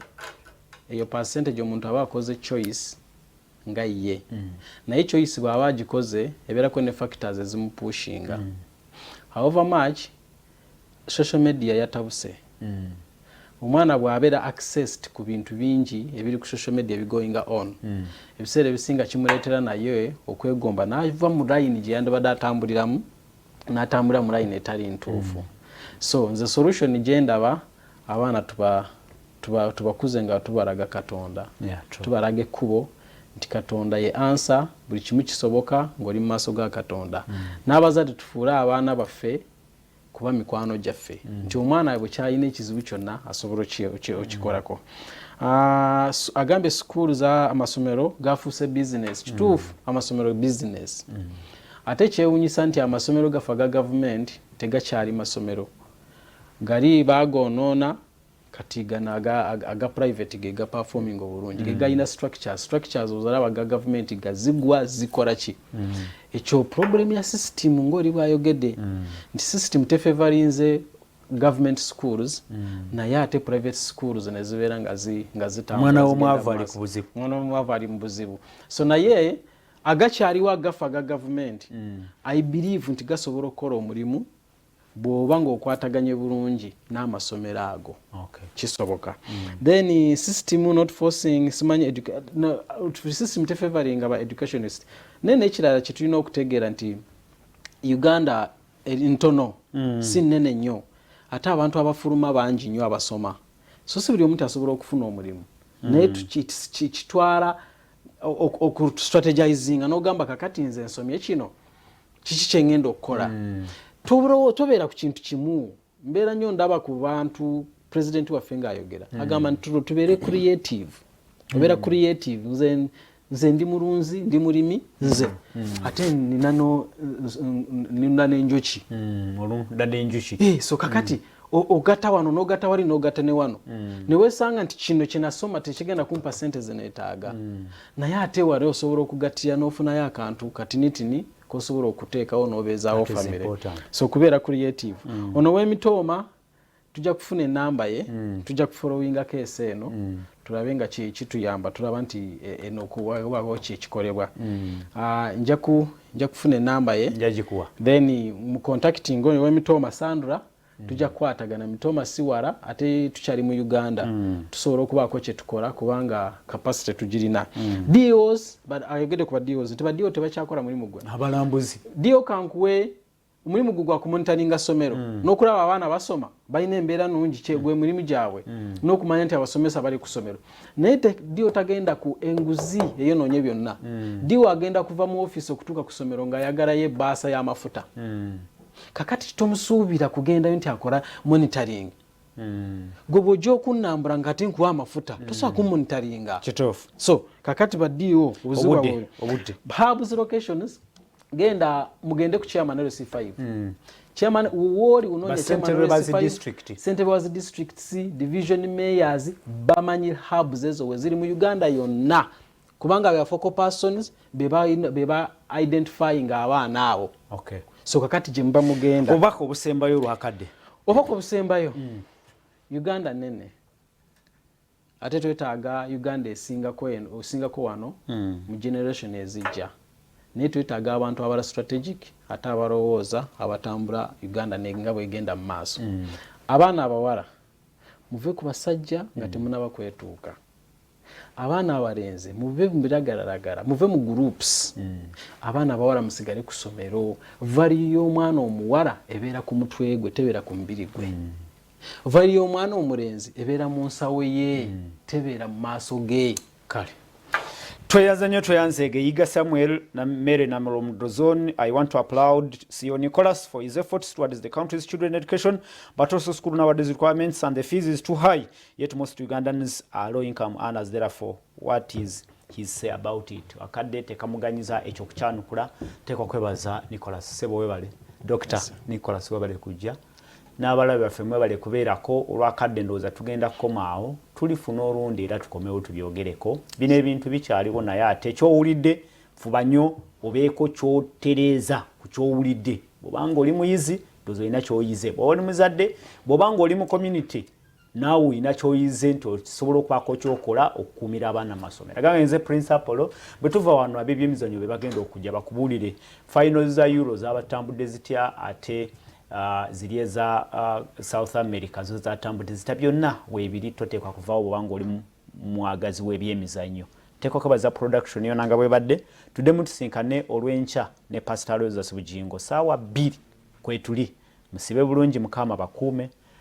eyo percentage omuntu aba akoze choice nga ye naye choice bwaba agikoze ebeerako ne factors ezimupushinga however much social media yatabuse omwana bw'abeera accessed ku bintu bingi ebiri ku social media going on ebiseera ebisinga kimuleetera naye okwegomba n'ava mu line gye yandibadde atambuliramu n'atambulira mu line etali ntuufu so nze solution gye ndaba abaana tubakuze nga tubalaga Katonda tubalaga ekkubo nti Katonda ye answer buli kimu kisoboka ng'oli mu maaso ga Katonda n'abazadde tufuule abaana baffe kuba mikwano gyaffe nti omwana bwe kyalina ekizibu kyonna asobola okikolako agambye school za amasomero gafuuse business kituufu amasomero business ate kyewuunyisa nti amasomero gafa ga gavumenti tegakyali masomero gali bagonoona kati gana aga private ge ga performing obulungi ge galina structures ozalaba ga gavumenti gazigwa zikola ki ekyo problem ya system ng'oli bwayogedde nti system tefavorinze government schools naye ate private schools ne zibeera nga zitambula mwana w'omwavu ali ku buzibu mwana w'omwavu ali mu buzibu so naye agakyaliwo agafa ga gavumenti I believe nti gasobola okukola omulimu bw'oba ng'okwataganye bulungi n'amasomero ago kisoboka then system not forcing simanyi system tefavoring aba educationist naye n'ekirala kye tulina okutegeera nti Uganda ntono si nnene nnyo ate abantu abafuluma bangi nnyo abasoma so si buli omuntu asobola okufuna omulimu naye kitwala okustrategizinga n'ogamba kakati nze nsomye kino kiki kye ngenda okukola tobeera ku kintu kimu mbeera nnyo ndaba ku bantu president waffe ng'ayogera agamba nti tubeere creative obeera creative nze ndi mulunzi ndi mulimi nze ate nina n'enjoki so kakati ogatta wano n'ogatta wali n'ogatta ne wano ne weesanga nti kino kye nasoma tekigenda kumpa ssente ze neetaaga naye ate wali osobola okugattira n'ofunayo akantu katinitini kosobola okuteekawo n'obeezaawo famire so kubeera creative ono w'emitooma tujja kufuna enamba ye tujja kufollowinga keesi eno tulabe nga kituyamba tulaba nti eno okuwawo kikolebwa nja kufuna enamba ye then mu contacting ono w'emitooma Sandra tujja kukwatagana Mitoma siwara ate tukyali mu Uganda tusobola okubaako kye tukola kubanga capacity tugirina deals but ayogede ku deals nti badio tebakyakola mulimu gwe abalambuzi dio kankuwe omulimu gwa kumonitaringa somero n'okulaba abaana basoma balina embeera nungi kyegwe mulimu gyabwe n'okumanya nti abasomesa bali ku somero naye dio tagenda ku enguzi eyonoonye byonna dio agenda kuva mu office okutuuka ku somero nga ayagalayo ebbaasa y'amafuta kakati tomusuubira kugendayo nti akola monitoring gwe bw'ojja okunnambula nga ate nkuwa amafuta tosobola kumonitaringa kituufu so kakati baddiwo obudde hubs locations genda mugende ku chairman LC5 chairman woli unonya chairman LC5 Central districts division mayors bamanyi hubs ezo weziri mu Uganda yonna kubanga bya focal persons beba identifying abaana abo so kakati gye muba mugenda obako obusembayo lwakadde obako obusembayo Uganda nene ate twetaaga Uganda osingako wano mu generation ezijja naye twetaaga abantu abala strategic ate abalowooza abatambula Uganda nenga bwegenda mu maaso abaana abawala muve ku basajja nga temunaba kwetuuka abaana abalenzi muve mu biragalalagala muve mu groups abaana abawala musigale ku somero valiyo omwana omuwala ebeera ku mutwe gwe tebeera ku mubiri gwe valiyo omwana omulenzi ebeera mu nsawo ye tebeera mu maaso ge kale tweyaza nnyo tweyanzeege yiga Samuel na Mary Namulomudozone. I want to applaud CEO Nicholas for his efforts towards the country's children education, but also school nowadays requirements and the fees is too high, yet most Ugandans are low income earners. Therefore, what is his say about it? Akadde tekamuganyiza ekyo kukyanukula tekwa kwebaza Nicholas sebo webale Dr. Nicholas webale kujja n'abalabe baffe mwebale kubeerako olwakadde ndowooza tugenda kukomaawo tulifuna olundi era tukomewo tubyogereko bino ebintu bikyaliwo naye ate kyowulidde fuba nnyo obeeko kyotereeza ku kyowulidde bw'obanga oli muyizi ndowooza olina kyoyize bw'oba oli muzadde bw'obanga oli mu community naawe olina kyoyize nti osobola okubaako kyokola okukuumira abaana mu masomero. Agange nze principal bwe tuva wano ab'ebyemizannyo be bagenda okujja bakubuulire finals za Euro zabatambudde zitya ate ziri eza South America zo zatambudde zitya byonna weebiri toteekwa kuvaawo bwobanga oli mwagazi w'ebyemizannyo. Teekwa kabaza production yo nanga bwe badde tuddemu tusinkane olw'enkya ne Pastor Roses Bugingo ssaawa 2 kwetuli musibe bulungi mukama bakuume